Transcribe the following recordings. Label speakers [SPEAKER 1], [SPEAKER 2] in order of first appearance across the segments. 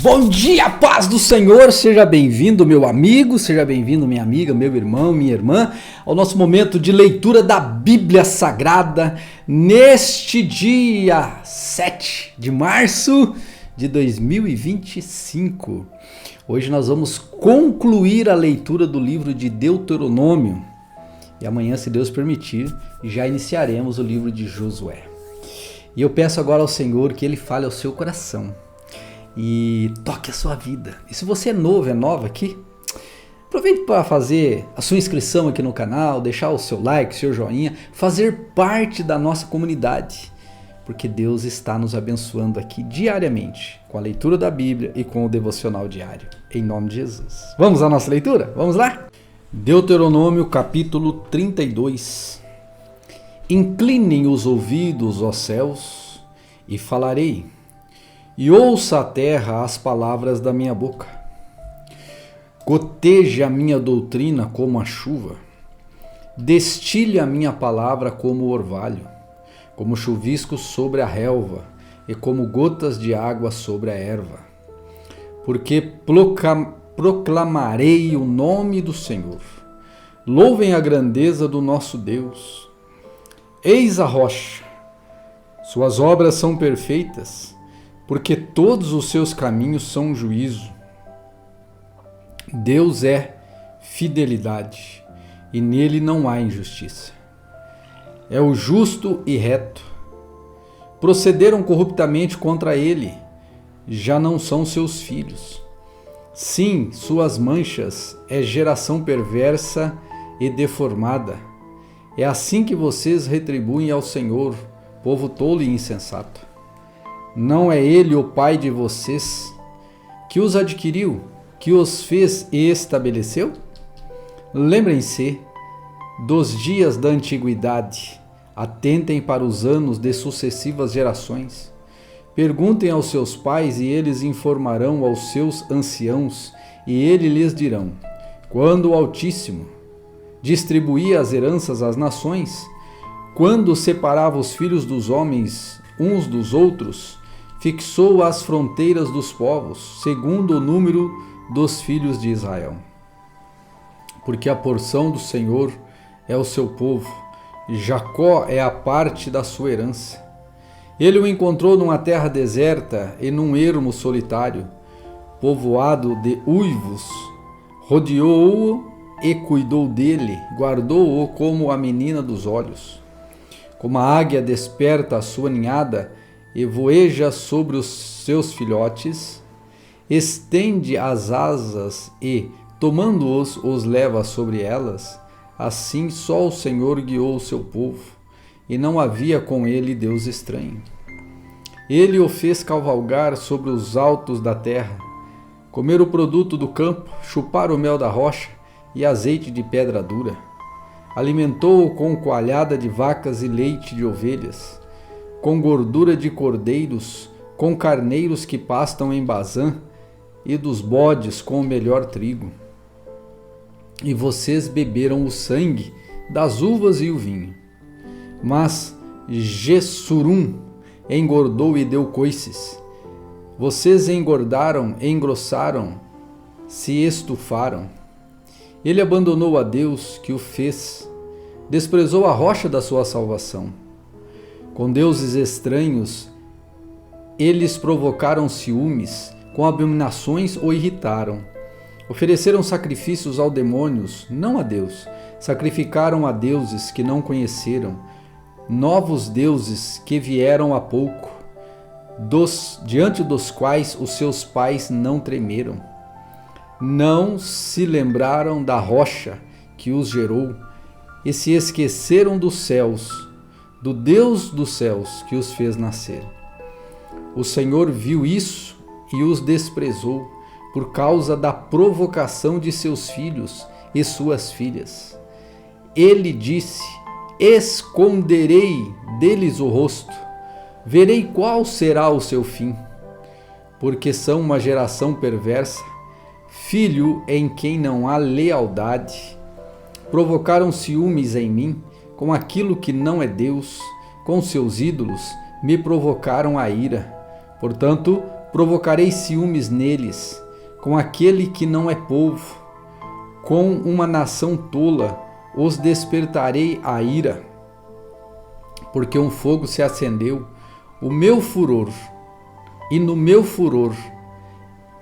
[SPEAKER 1] Bom dia, paz do Senhor, seja bem-vindo meu amigo, seja bem-vindo minha amiga, meu irmão, minha irmã, ao nosso momento de leitura da Bíblia Sagrada, neste dia 7 de março de 2025. Hoje nós vamos concluir a leitura do livro de Deuteronômio e amanhã, se Deus permitir, já iniciaremos o livro de Josué. E eu peço agora ao Senhor que Ele fale ao seu coração e toque a sua vida. E se você é novo, é nova aqui, aproveite para fazer a sua inscrição aqui no canal, deixar o seu like, o seu joinha, fazer parte da nossa comunidade, porque Deus está nos abençoando aqui diariamente com a leitura da Bíblia e com o devocional diário, em nome de Jesus. Vamos à nossa leitura? Vamos lá? Deuteronômio capítulo 32. Inclinem os ouvidos, ó céus, e falarei, e ouça a terra as palavras da minha boca. Goteje a minha doutrina como a chuva, destile a minha palavra como o orvalho, como chuvisco sobre a relva e como gotas de água sobre a erva. Porque proclamarei o nome do Senhor. Louvem a grandeza do nosso Deus. Eis a rocha, suas obras são perfeitas, porque todos os seus caminhos são juízo. Deus é fidelidade, e nele não há injustiça. É o justo e reto. Procederam corruptamente contra ele, já não são seus filhos. Sim, suas manchas é geração perversa e deformada. É assim que vocês retribuem ao Senhor, povo tolo e insensato. Não é Ele o Pai de vocês, que os adquiriu, que os fez e estabeleceu? Lembrem-se dos dias da antiguidade, atentem para os anos de sucessivas gerações. Perguntem aos seus pais e eles informarão aos seus anciãos, e eles lhes dirão: quando o Altíssimo distribuía as heranças às nações, quando separava os filhos dos homens uns dos outros, fixou as fronteiras dos povos, segundo o número dos filhos de Israel. Porque a porção do Senhor é o seu povo, Jacó é a parte da sua herança. Ele o encontrou numa terra deserta e num ermo solitário, povoado de uivos, rodeou-o e cuidou dele, guardou-o como a menina dos olhos. Como a águia desperta a sua ninhada e voeja sobre os seus filhotes, estende as asas e, tomando-os, os leva sobre elas, assim só o Senhor guiou o seu povo, e não havia com ele Deus estranho. Ele o fez cavalgar sobre os altos da terra, comer o produto do campo, chupar o mel da rocha e azeite de pedra dura. Alimentou-o com coalhada de vacas e leite de ovelhas, com gordura de cordeiros, com carneiros que pastam em Bazã, e dos bodes com o melhor trigo. E vocês beberam o sangue das uvas e o vinho. Mas Jessurum engordou e deu coices. Vocês engordaram, engrossaram, se estufaram. Ele abandonou a Deus que o fez, desprezou a rocha da sua salvação. Com deuses estranhos, eles provocaram ciúmes, com abominações o irritaram. Ofereceram sacrifícios aos demônios, não a Deus. Sacrificaram a deuses que não conheceram, novos deuses que vieram há pouco, diante dos quais os seus pais não tremeram. Não se lembraram da rocha que os gerou e se esqueceram dos céus, do Deus dos céus que os fez nascer. O Senhor viu isso e os desprezou por causa da provocação de seus filhos e suas filhas. Ele disse: esconderei deles o rosto, verei qual será o seu fim, porque são uma geração perversa, filho em quem não há lealdade. Provocaram ciúmes em mim com aquilo que não é Deus, com seus ídolos me provocaram a ira. Portanto, provocarei ciúmes neles, com aquele que não é povo, com uma nação tola os despertarei a ira, porque um fogo se acendeu, o meu furor, e no meu furor,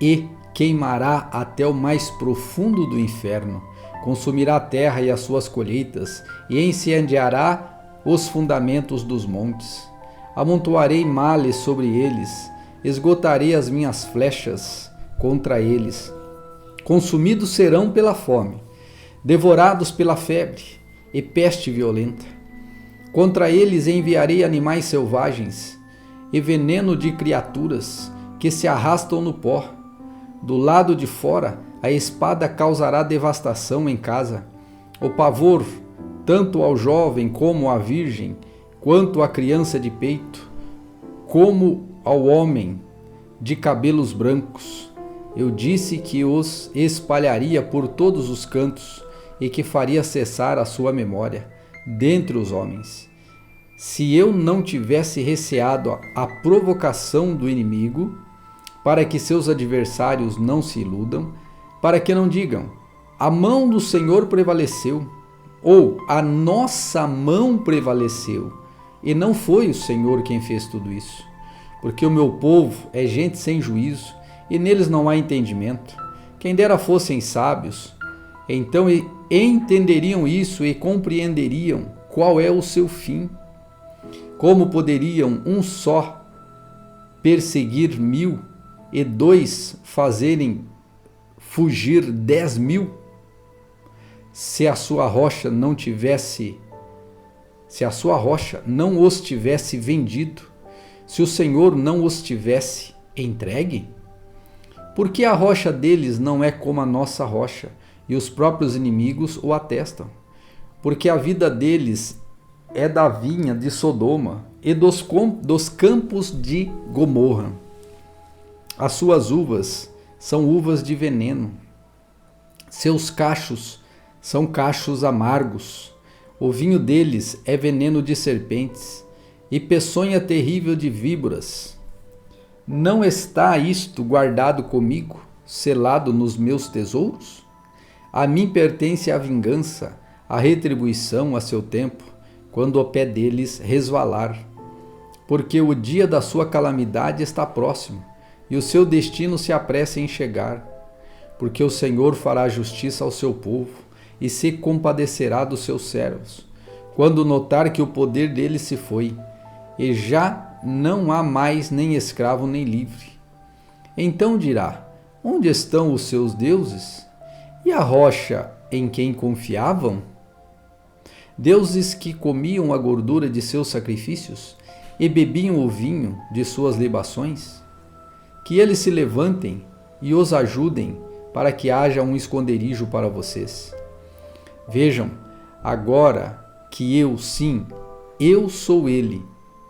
[SPEAKER 1] e queimará até o mais profundo do inferno, consumirá a terra e as suas colheitas, e incendiará os fundamentos dos montes. Amontoarei males sobre eles, esgotarei as minhas flechas contra eles. Consumidos serão pela fome, devorados pela febre e peste violenta. Contra eles enviarei animais selvagens e veneno de criaturas que se arrastam no pó. Do lado de fora, a espada causará devastação em casa. O pavor, tanto ao jovem como à virgem, quanto à criança de peito, como ao homem de cabelos brancos. Eu disse que os espalharia por todos os cantos e que faria cessar a sua memória dentre os homens. Se eu não tivesse receado a provocação do inimigo, para que seus adversários não se iludam, para que não digam, a mão do Senhor prevaleceu, ou a nossa mão prevaleceu, e não foi o Senhor quem fez tudo isso. Porque o meu povo é gente sem juízo, e neles não há entendimento. Quem dera fossem sábios, então entenderiam isso e compreenderiam qual é o seu fim. Como poderiam um só perseguir 1000 e 2 fazerem fugir 10.000? Se a sua rocha não os tivesse vendido, se o Senhor não os tivesse entregue? Porque a rocha deles não é como a nossa rocha, e os próprios inimigos o atestam. Porque a vida deles é da vinha de Sodoma e dos campos de Gomorra. As suas uvas são uvas de veneno. Seus cachos são cachos amargos. O vinho deles é veneno de serpentes e peçonha terrível de víboras. Não está isto guardado comigo, selado nos meus tesouros? A mim pertence a vingança, a retribuição a seu tempo, quando o pé deles resvalar. Porque o dia da sua calamidade está próximo, e o seu destino se apressa em chegar. Porque o Senhor fará justiça ao seu povo, e se compadecerá dos seus servos, quando notar que o poder deles se foi, e já não há mais nem escravo nem livre. Então dirá, onde estão os seus deuses? E a rocha em quem confiavam? Deuses que comiam a gordura de seus sacrifícios e bebiam o vinho de suas libações? Que eles se levantem e os ajudem para que haja um esconderijo para vocês. Vejam, agora que eu, sim, eu sou ele,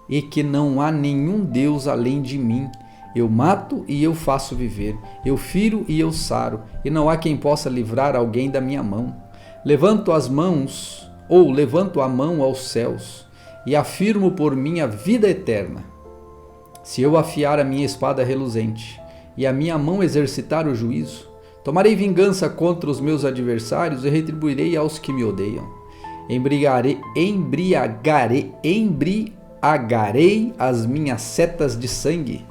[SPEAKER 1] e que não há nenhum Deus além de mim. Eu mato e eu faço viver, eu firo e eu saro, e não há quem possa livrar alguém da minha mão. Levanto a mão aos céus, e afirmo por minha vida eterna. Se eu afiar a minha espada reluzente, e a minha mão exercitar o juízo, tomarei vingança contra os meus adversários e retribuirei aos que me odeiam. Embriagarei as minhas setas de sangue.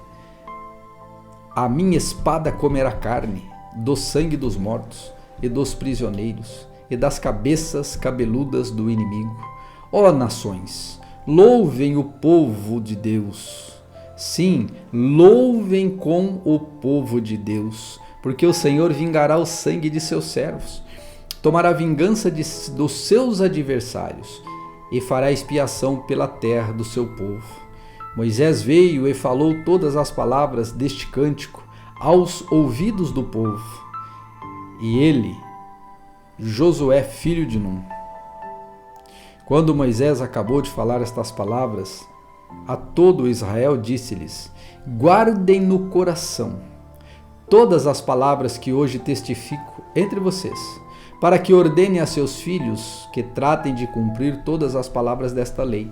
[SPEAKER 1] A minha espada comerá carne do sangue dos mortos e dos prisioneiros e das cabeças cabeludas do inimigo. Ó nações, louvem o povo de Deus. Sim, louvem com o povo de Deus, porque o Senhor vingará o sangue de seus servos, tomará vingança dos seus adversários e fará expiação pela terra do seu povo. Moisés veio e falou todas as palavras deste cântico aos ouvidos do povo. E ele, Josué, filho de Num. Quando Moisés acabou de falar estas palavras, a todo Israel disse-lhes: guardem no coração todas as palavras que hoje testifico entre vocês, para que ordenem a seus filhos que tratem de cumprir todas as palavras desta lei.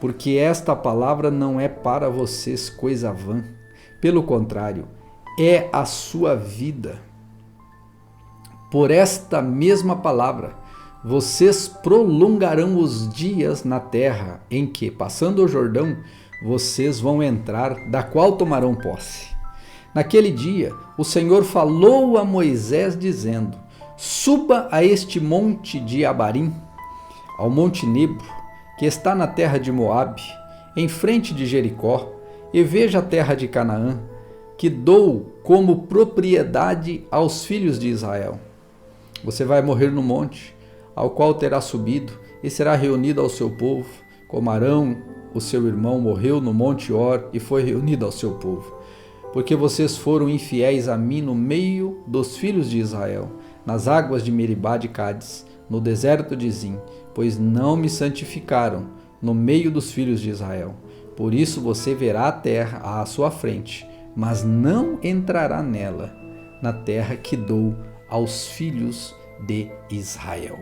[SPEAKER 1] Porque esta palavra não é para vocês coisa vã, Pelo contrário, é a sua vida. Por esta mesma palavra, vocês prolongarão os dias na terra em que, passando o Jordão, vocês vão entrar, da qual tomarão posse. Naquele dia, o Senhor falou a Moisés, dizendo: suba a este monte de Abarim, ao monte Nebo, que está na terra de Moabe, em frente de Jericó, e veja a terra de Canaã, que dou como propriedade aos filhos de Israel. Você vai morrer no monte, ao qual terá subido, e será reunido ao seu povo, como Arão, o seu irmão, morreu no monte Hor e foi reunido ao seu povo. Porque vocês foram infiéis a mim no meio dos filhos de Israel, nas águas de Meribá de Cádiz, no deserto de Zim, pois não me santificaram no meio dos filhos de Israel. Por isso você verá a terra à sua frente, mas não entrará nela, na terra que dou aos filhos de Israel.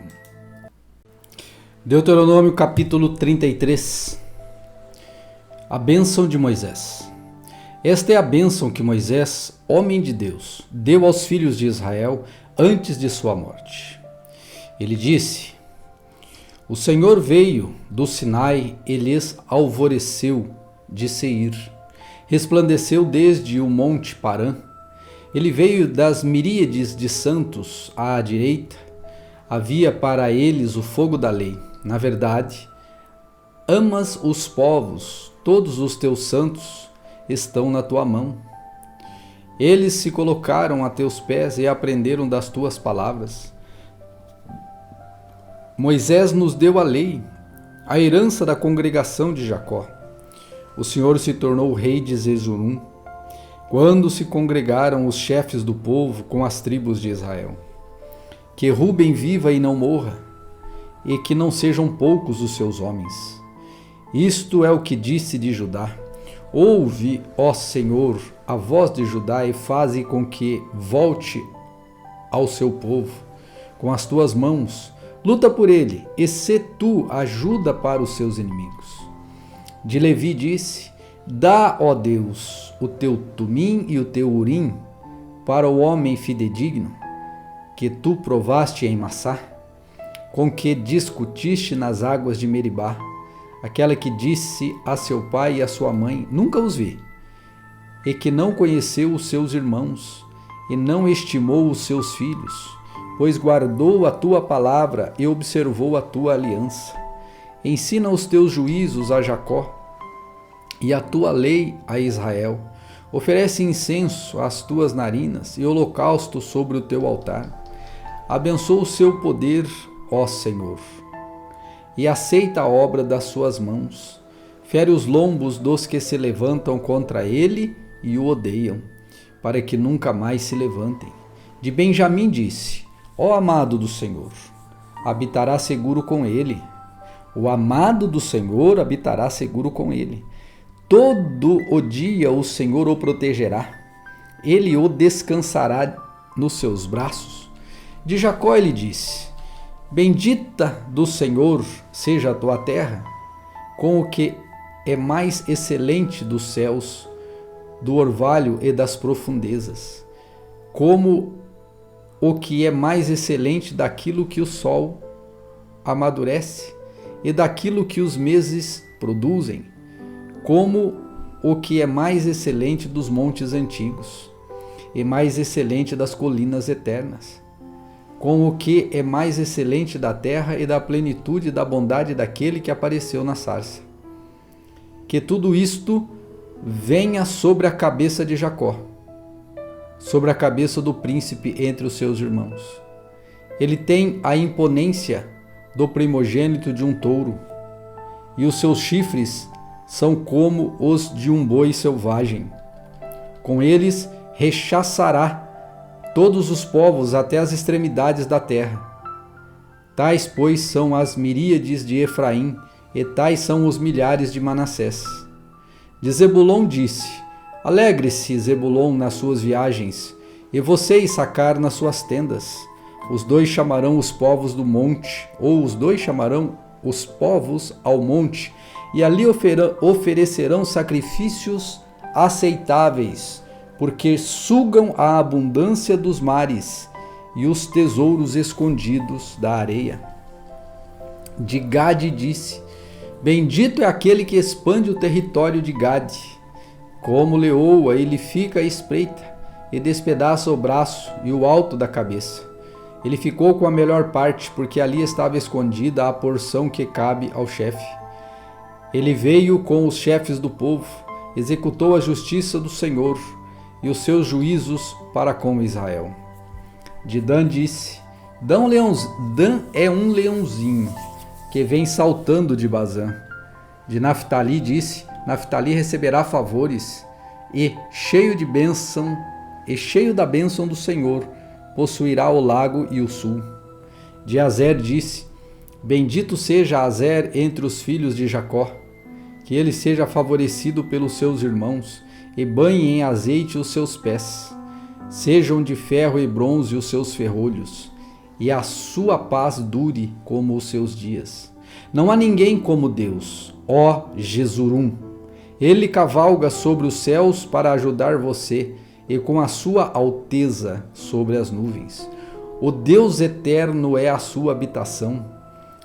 [SPEAKER 1] Deuteronômio capítulo 33. A bênção de Moisés. Esta é a bênção que Moisés, homem de Deus, deu aos filhos de Israel antes de sua morte. Ele disse: o Senhor veio do Sinai e lhes alvoreceu de Seir, resplandeceu desde o monte Parã. Ele veio das miríades de santos à direita, havia para eles o fogo da lei. Na verdade, amas os povos, todos os teus santos estão na tua mão. Eles se colocaram a teus pés e aprenderam das tuas palavras. Moisés nos deu a lei, a herança da congregação de Jacó. O Senhor se tornou rei de Zezurum, quando se congregaram os chefes do povo com as tribos de Israel. Que Ruben viva e não morra, e que não sejam poucos os seus homens. Isto é o que disse de Judá: ouve, ó Senhor, a voz de Judá e faze com que volte ao seu povo. Com as tuas mãos, luta por ele, e sê tu ajuda para os seus inimigos. De Levi disse: dá, ó Deus, o teu tumim e o teu urim para o homem fidedigno, que tu provaste em Massá, com que discutiste nas águas de Meribá, aquela que disse a seu pai e a sua mãe: nunca os vi, e que não conheceu os seus irmãos, e não estimou os seus filhos, pois guardou a tua palavra e observou a tua aliança. Ensina os teus juízos a Jacó, e a tua lei a Israel. Oferece incenso às tuas narinas e holocausto sobre o teu altar. Abençoa o seu poder, ó Senhor, e aceita a obra das suas mãos. Fere os lombos dos que se levantam contra ele e o odeiam, para que nunca mais se levantem. De Benjamim disse: ó amado do Senhor, habitará seguro com ele. O amado do Senhor habitará seguro com ele. Todo o dia o Senhor o protegerá. Ele o descansará nos seus braços. De Jacó ele disse: bendita do Senhor seja a tua terra, com o que é mais excelente dos céus, do orvalho e das profundezas, como o que é mais excelente daquilo que o sol amadurece e daquilo que os meses produzem, como o que é mais excelente dos montes antigos e mais excelente das colinas eternas, com o que é mais excelente da terra e da plenitude da bondade daquele que apareceu na sarça. Que tudo isto venha sobre a cabeça de Jacó, sobre a cabeça do príncipe entre os seus irmãos. Ele tem a imponência do primogênito de um touro, e os seus chifres são como os de um boi selvagem. Com eles rechaçará todos os povos até as extremidades da terra. Tais, pois, são as miríades de Efraim, e tais são os milhares de Manassés. De Zebulon disse: alegre-se Zebulon nas suas viagens, e você Issacar nas suas tendas. Os dois chamarão os povos do monte, ou os dois chamarão os povos ao monte, e ali oferecerão sacrifícios aceitáveis, porque sugam a abundância dos mares e os tesouros escondidos da areia. De Gade disse: bendito é aquele que expande o território de Gade. Como leoa, ele fica à espreita e despedaça o braço e o alto da cabeça. Ele ficou com a melhor parte, porque ali estava escondida a porção que cabe ao chefe. Ele veio com os chefes do povo, executou a justiça do Senhor e os seus juízos para com Israel. De Dan disse: Dan é um leãozinho que vem saltando de Bazã. De Naftali disse: Naftali receberá favores e cheio da bênção do Senhor, possuirá o lago e o sul. De Azer disse: bendito seja Azer entre os filhos de Jacó, que ele seja favorecido pelos seus irmãos e banhe em azeite os seus pés. Sejam de ferro e bronze os seus ferrolhos, e a sua paz dure como os seus dias. Não há ninguém como Deus, ó Jesurum. Ele cavalga sobre os céus para ajudar você, e com a sua alteza sobre as nuvens. O Deus eterno é a sua habitação,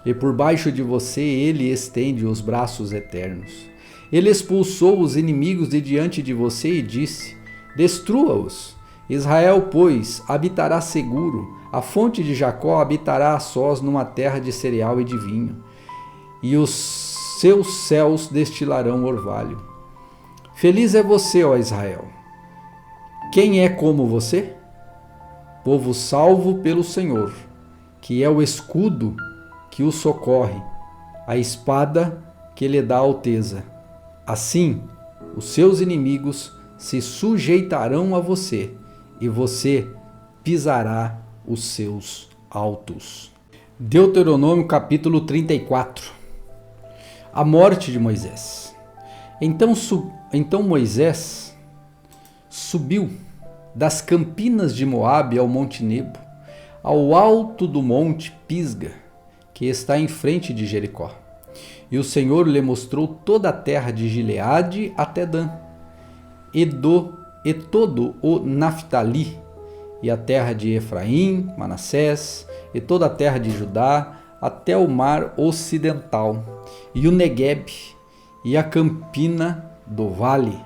[SPEAKER 1] e por baixo de você ele estende os braços eternos. Ele expulsou os inimigos de diante de você e disse: destrua-os. Israel, pois, habitará seguro, a fonte de Jacó habitará a sós numa terra de cereal e de vinho, e os seus céus destilarão orvalho. Feliz é você, ó Israel! Quem é como você? Povo salvo pelo Senhor, que é o escudo que o socorre, a espada que lhe dá alteza. Assim, os seus inimigos se sujeitarão a você, e você pisará os seus altos. Deuteronômio capítulo 34. A morte de Moisés. Então Moisés subiu das campinas de Moabe ao Monte Nebo, ao alto do Monte Pisga, que está em frente de Jericó. E o Senhor lhe mostrou toda a terra de Gileade até Dan, e todo o Naftali, e a terra de Efraim, Manassés, e toda a terra de Judá, até o mar ocidental, e o Negueb, e a campina do vale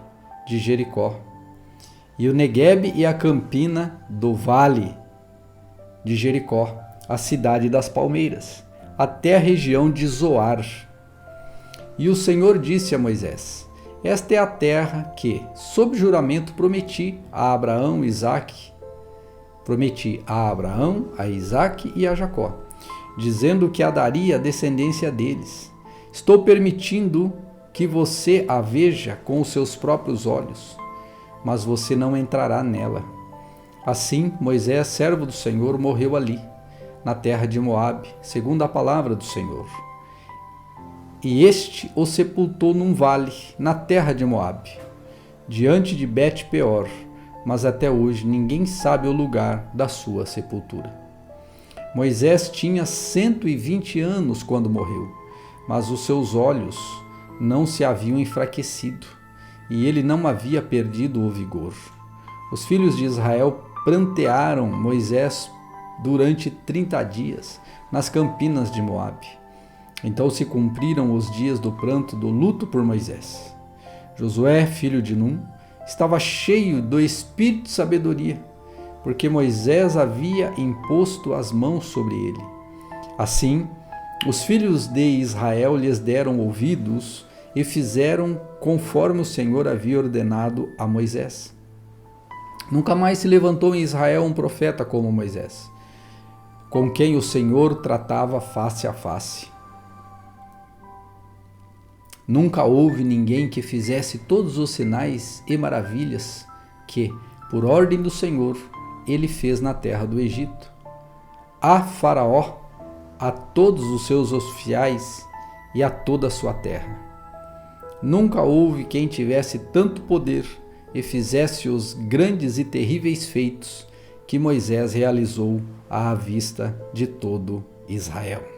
[SPEAKER 1] de Jericó. E o Negueb e a campina do vale de Jericó, a cidade das palmeiras, até a região de Zoar. E o Senhor disse a Moisés: esta é a terra que, sob juramento, prometi a Abraão, a Isaque e a Jacó, dizendo que a daria a descendência deles. Estou permitindo que você a veja com os seus próprios olhos, mas você não entrará nela. Assim, Moisés, servo do Senhor, morreu ali, na terra de Moabe, segundo a palavra do Senhor. E este o sepultou num vale, na terra de Moabe, diante de Bet-peor, mas até hoje ninguém sabe o lugar da sua sepultura. Moisés tinha 120 anos quando morreu, mas os seus olhos não se haviam enfraquecido, e ele não havia perdido o vigor. Os filhos de Israel prantearam Moisés durante 30 dias, nas campinas de Moabe. Então se cumpriram os dias do pranto do luto por Moisés. Josué, filho de Num, estava cheio do espírito de sabedoria, porque Moisés havia imposto as mãos sobre ele. Assim, os filhos de Israel lhes deram ouvidos e fizeram conforme o Senhor havia ordenado a Moisés. Nunca mais se levantou em Israel um profeta como Moisés, com quem o Senhor tratava face a face. Nunca houve ninguém que fizesse todos os sinais e maravilhas que, por ordem do Senhor, ele fez na terra do Egito. A Faraó, a todos os seus oficiais e a toda a sua terra. Nunca houve quem tivesse tanto poder e fizesse os grandes e terríveis feitos que Moisés realizou à vista de todo Israel.